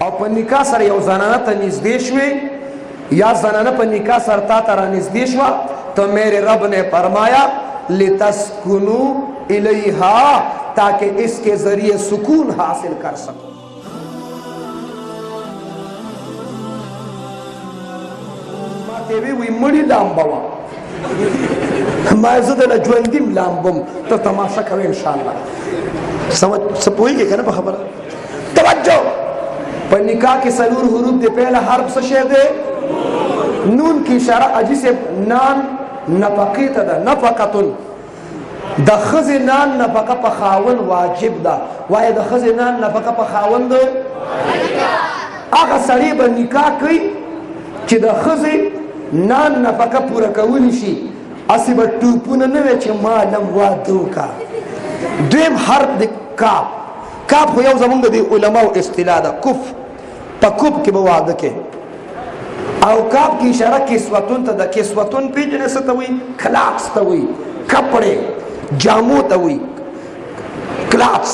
او په نکاح سره یو زنانه ته نږدې شوې یا زنانه په نکاح سره تا ته را نږدې شوه تو میرے رب نے فرمایا لتسکنو الیہا تاکہ اس کے ذریعے سکون حاصل کر سکو. ما ته وی مړی لامبوا ما زه د ژوندیم لامبم ته تماشا کوي ان شاء الله. سمجھ سپوئیږي کنه په خبره. توجه په نکاح کې سلور حروف دی. پہلا حرف څه شی دی؟ نون کی اشاره اجي سے نان نفقه ته ده. نفقتن د ښځې نان نفقه په خاوند واجب ده. وایي د ښځې نان نفقه په خاوند هغه سړی به نکاح کوي چې د ښځې نان نفقه پوره کولی شي. هسې به ټوپونه نه وی چې ما لم واده وکړه. دویم حرف د کاف. کاف خو یو زمونږ د علماو اصطلاح ده. کف په کف کې به واده کې او کاف کی اشاره کسوتون ته ده. کسوتون پیژنې څه ته وایي؟ کلاکس ته وایي. کپړې جامو ته وایي کلاکس.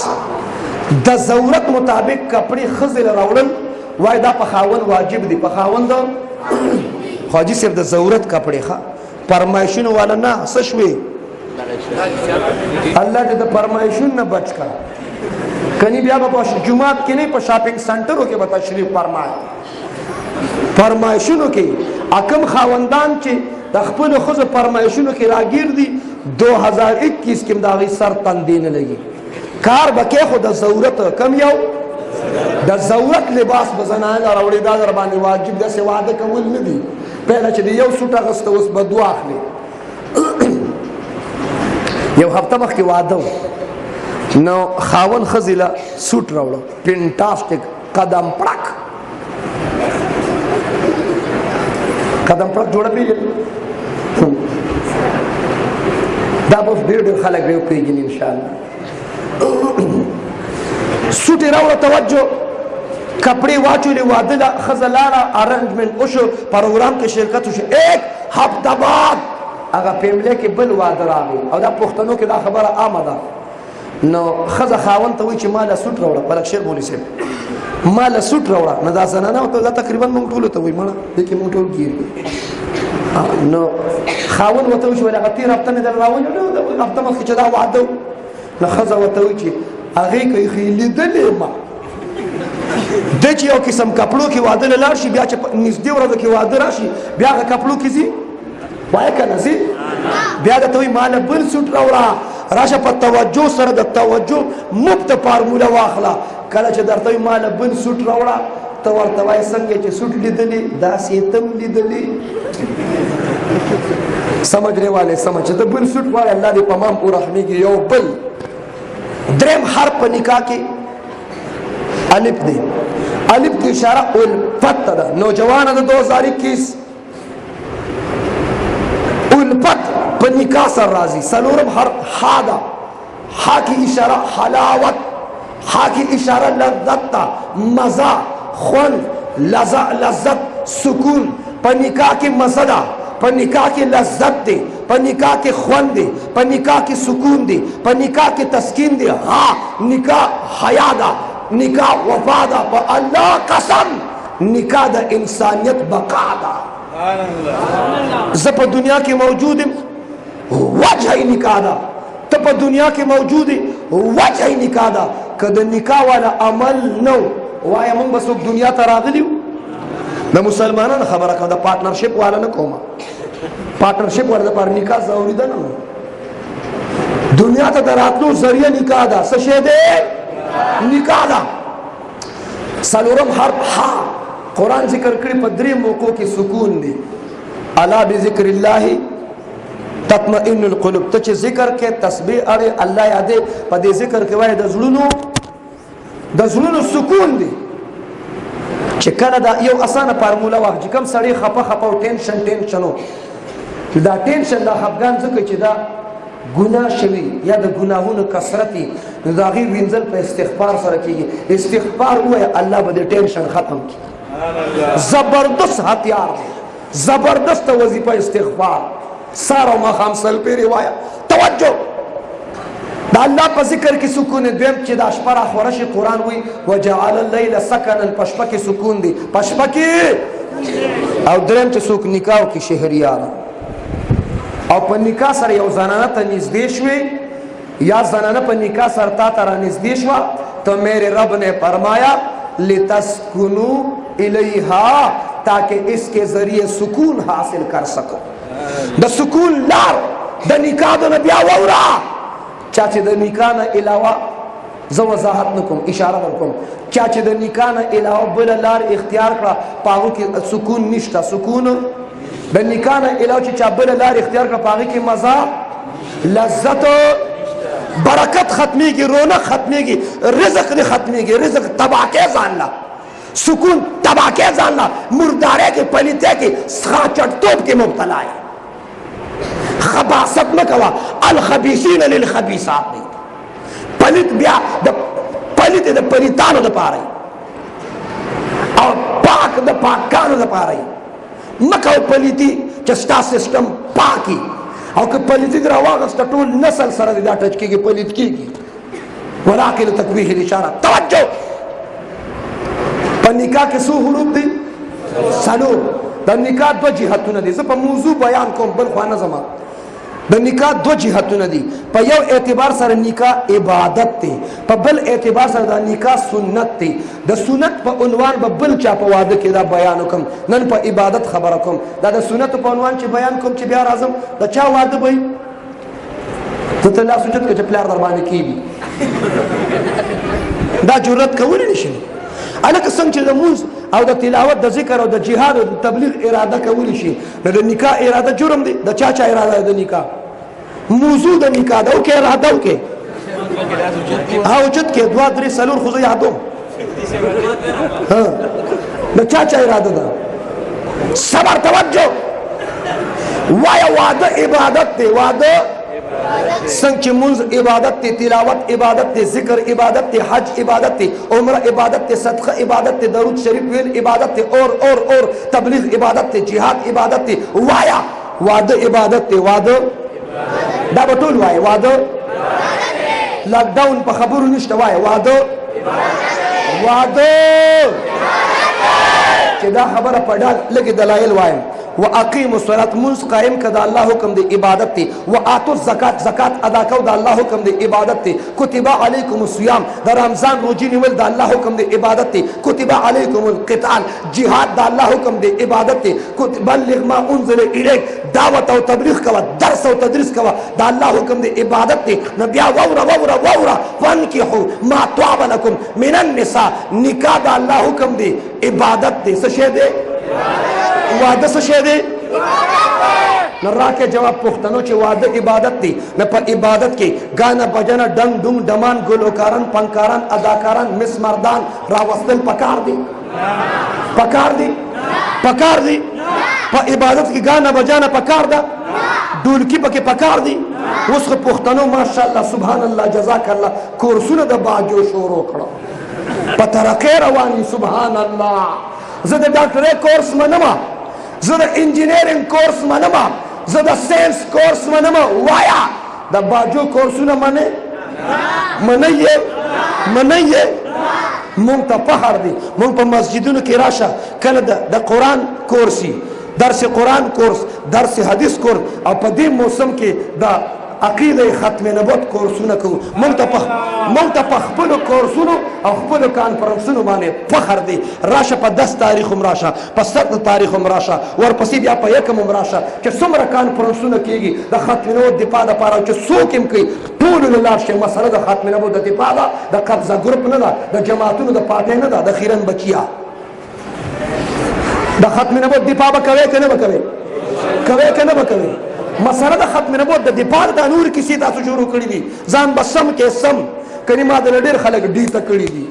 د ضرورت مطابق کپړې ښځې له راوړل وایي دا په خاوند واجب دي. په خاوند حاجي صاحب د ضرورت کپړې ښه فرمایشونو والا نه څه شوې الله دې د فرمایشونو نه بچ کړه. کني بیا به په جمعات کې نه په شاپینګ سنټرو کې به تشریف فرمایي. فرمایشونو کې اکم خاوندان چې د خپل ښځو فرمایشونو کې راګیر دي 2021 کې دا غي سر تندې نه لګي. کار بکې خو د ضرورت کم یو د ضرورت لباس به زنانه راوړي دا در باندې واجب ده. واده کول نه دي. پهله چې یو سوټ اغسته اوس به دوه اخلي. یو هفته مخکې واده نو خاوند ښځې له سوټ راوړه پینټاسټک قدم پړک قدم پړک جوړه پیژنې دا به ډېر ډېر خلک به وپېژني انشاءالله. سوټ یې راوړه. توجه کپڑے واچولې واده له ښځه لاړه ارنجمنټ وشو پروګرام کې شرکت وشو. ایک هفته بعد هغه پیملې کې بل واده راغی او دا پښتنو کې دا خبره عامه ده. نو ښځه خاوند ته وایي چې ما له سوټ راوړه. پلک شیر بولي صاحب ما له سوټ راوړه. نو دا زنانه دا تقریبا موږ ټولو ته وایي مړه دې کې موږ ټول ګیر نو خاوند ورته وایي چې ولې هغه تېره هفته مې در راولي نو هفته مخکې چې دا واده و نو ښځه ورته وایي چې هغې که یې لیدلې ما د چې یو قسم کپړو کې واده له لاړ شي بیا چې نږدې ورځو کې واده راشي بیا هغه کپړو کې ځي وایه که نه ځي بیا درته وایي ما له بل سوټ راوړه. راشه په توجه سره د توجه مفت فارموله واخله. کله چې درته وایي ما له بل سوټ راوړه ته ورته وایې څنګه چې سوټ لیدلې داسې تم لیدلې سمجھنے والے سمجھ ته بل سوټ وایي الله دې په مام ورحمېږي. یو بل دریم حرف په نکاح کې الف دی. الف کی اشاره الفت ده. نوجوان د 2021 الفت په نکاح سره راځي. سلورم حرف ح ده. ح کی اشاره حلاوت. ح کی اشاره لذت ده. مزه خوند لذت سکون. په نکاح کې مزه ده. په نکاح کې لذت دی. په نکاح کې خوند دی. په نکاح کې سکون دی. په نکاح کې تسکین دی. ها نکاح حیا ده. نکاح وفا ده. په الله قسم نکاح د انسانیت بقا ده. زه په دنیا کې موجود یم وجه نکاح ده. ته په دنیا کې موجود یې وجه نکاح ده. که د نکاح والا عمل نو وایه موږ به څوک دنیا ته راغلي وو. د مسلمانانو خبره کوم د پارټنرشپ والا نه کومه. پارټنرشپ والا دپاره نکاح ضروري ده نه. دنیا ته د راتلو ذریعه نکاح ده. څه شی دی؟ نکاح ده. څلورم حرف ح. قرآن ذکر کړي په درې موقعو کې سکون دی. الا بذکر الله تطمئن القلوب. ته چې ذکر کې تسبیح اړې الله یادې په دې ذکر کې وایي د زړونو سکون دی. چې کله دا یو اسانه فارموله وه چې کوم سړی خفه خفه او ټینشن و دا ټینشن دا خفګان ځکه چې دا ګناه شوي یا د ګناهونو کثرت وي نو د هغې وینځل په استغفار سره کېږي. استغفار ووایه الله به د ټینشن ختم کړي. زبردست هتیار دی. زبردست وظیفه استغفار. سار او ماښام سل پیرې وایه. توجه دا الله په ذکر کې سکون دویم چې دا شپه را خوره شي قرآن وایي وجعل الليل سکنا په شپه کې سکون دی په شپه کې. او دریم چې څوک نکاح وکړي شهریاره او په نکاح سره یو زنانه ته نږدې شوې یا زنانه په نکاح سره تا ته را نږدې شوه تو میرے رب نے فرمایا لتسکنو الیہا تاکہ اس کے ذریعے سکون حاصل کر سکو. دا سکون لار دا نکاح دا نبیا وورا چاچه دا نکاح نا علاوہ زو وضاحت نکم اشارہ نکم چاچه دا نکاح نا علاوہ بلا لار اختیار کرا پاگو کی سکون نشتا سکون دا نکاح نا علاوہ چاچه بلا لار اختیار کرا پاگو کی مزا لذت برکت ختمی کی رونق ختمی کی رزق نہیں ختمی کی رزق تباہ کے جاننا سکون تباہ کے جاننا مردارے کے پلیتے کی سخاچٹ توپ کے مبتلا ہے خباست میں کہا الخبیثین للخبیثات نہیں پلیت بیا پلیت دا پلیتانو دا پا رہی اور پاک دا پاکانو دا پا رہی مکہو پلیتی چستا سسٹم پاکی او که پلیتی در واغستا طول نسل سره دا ټچ کیږي پلیت کیږي ولکن تکویح الاشاره توجه په نکاح کې څو حروف دي څلور د نکاح دو جهتونه دي زه په موضوع بیان کوم بل خو نه زما د نکاح دو جهتونه دي په یو اعتبار سره نکاح عبادت دی په بل اعتبار سره دا نکاح سنت دی د سنت په عنوان به بل چا په واده کې دا بیان کوم نن په عبادت خبره کوم دا د سنت په عنوان چې بیان کوم چې بیا راځم د چا واده وي ته ته لا سوچت کې چې پلار در باندې کیږي دا جرأت کولی نشي الکه څنګه چې د موز او د تلاوت د ذکر او د جهاد او د تبلیغ اراده کولی شي د نکاح اراده جرم دی د چا چا اراده د نکاح موضوع د نکاح دا او کې اراده او کې اوجت کې دوا درې سلور خو یادوم ها د چا چا اراده ده صبر توجه وایا واده عبادت دی واده څنګه منز عبادت ته تلاوت عبادت ته ذکر عبادت ته حج عبادت ته عمره عبادت ته صدقه عبادت ته درود شریف ویل عبادت ته اور تبلیغ عبادت ته جهاد عبادت ته وایا واده عبادت ته واده دا به ټول وای واده لاک ډاون په خبرو نشته وای واده چې دا خبره پډال لګي دلایل وایم واقیموا الصلاة منز قائم کدا اللہ حکم دے عبادت تے وآتوا الزکات زکات ادا کو دا اللہ حکم دے عبادت تے کتب علیکم الصیام دا رمضان روزی نیول دا اللہ حکم دے عبادت تے کتب علیکم القتال جہاد دا اللہ حکم دے عبادت تے بلغ ما انزل الیک دعوت و تبلیغ کوا درس و تدریس کوا دا اللہ حکم دے عبادت تے نبیا وورا فانکحوا ما طاب لکم من النساء نکاح دا اللہ حکم دے عبادت تے سشے دے واده څه شی دی نو راکې جواب پوښتنو چې واده عبادت دی نه په عبادت کې ګانا بجانا ډنګ ډونګ ډمان ګلوکاران پنکاران اداکاران مس مردان راوستل پکار دی په عبادت کې ګانا بجانا پکار ده ډولکی پکې پکار دی اوس خو پښتنو ماشاءالله سبحان الله جزاک الله کورسونه د باجو شروع کړه په ترقې رواني سبحان الله زه د ډاکټرۍ کورس منم زه د انجینیرینګ کورس منم زه د ساینس کورس منم وایا د باجو کورسونه منئ مونږ ته فخر دی مونږ په مسجدونو کې راشه کله د قرآن کورسي درس قرآن کورس درس حدیث کورس او په دې موسم کې د عقیده ختم نبوت کورسونه کوو مونږ ته په خپلو کورسونو او خپلو کانفرنسونو باندې فخر دی راشه په 10 تاریخ هم راشه په 7 تاریخ هم راشه ورپسې بیا په 1 هم راشه چې څومره کانفرنسونه کېږي د ختم نبوت دفاع دپاره چې څوک هم کوي ټولو له لاړ شي مسله د ختم نبوت د دفاع ده د قبضه ګروپ نه ده د جماعتونو د پارټۍ نه ده د خیرن بچیا د ختم نبوت دفاع به کوې که نه به کوې مسله د ختم نبوت د دفاع د نور کیسې تاسو شروع کړي دي ځان به سم کې سم کني ما د ډېر خلک ډی ته کړي دي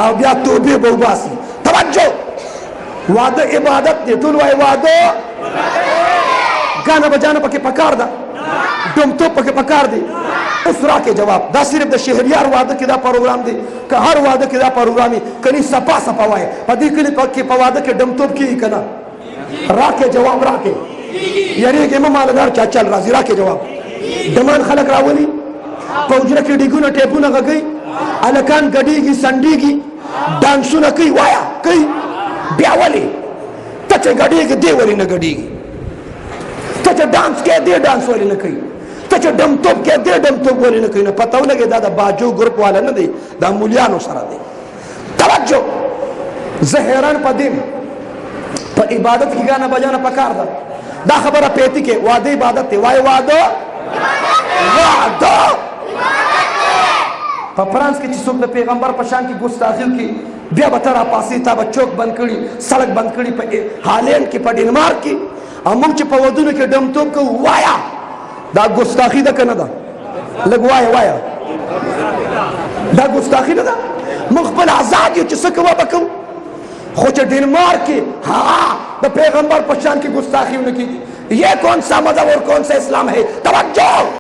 او بیا توبې به وباسي توجه واده عبادت دی ټول وایي واده ګانا بجانا پکې پکار ده ډومتوب پکې پکار دی اوس راکې جواب دا صرف د شهریار واده کې دا پروګرام دی که هر واده کې دا پروګرام وي کني سپا وایي په دې کلي کې په واده کې ډومتوب کېږي که نه راکې جواب راکې یریږي مه مالدار چا چل راځي راکې جواب ډمان خلک راولي پوجره کې ډیګونه ټیپونه غږی الکان ګډیږي سنډیږي ډانسونه کوي وایا کوي بیا ولې ته چې ګډیږي دی ولې نه ګډیږي ته چې ډانس کې دی ډانس ولې نه کوي ته چې ډمټوب کې دی ډمټوب ولې نه کوي نه پته ولګي دا د باجو ګروپ والا نه دی دا مولیانو سره دی توجه زه حیران پدیم په عبادت کې غانا بجانا پکار ده دا خبره پیتی کې واده عبادت دی وای واده په فرانس کې چې څوک د پیغمبر په شان کې ګستاخی کوي بیا به تر پاسې تا به چوک بند کړي سړک بند کړي په هالند کې په ډنمارک کې موږ چې په ودونو کې ډمټوب کوو وایا دا ګستاخی ده کنه ده لږ وایا دا ګستاخی نه ده موږ خپل آزاد یو چې څه کوو به کوو خو چې ډنمارک کې د پیغمبر په شان کې ګستاخی ونه کیږي یہ کون سا مذہب اور کون سا اسلام ہے توجہ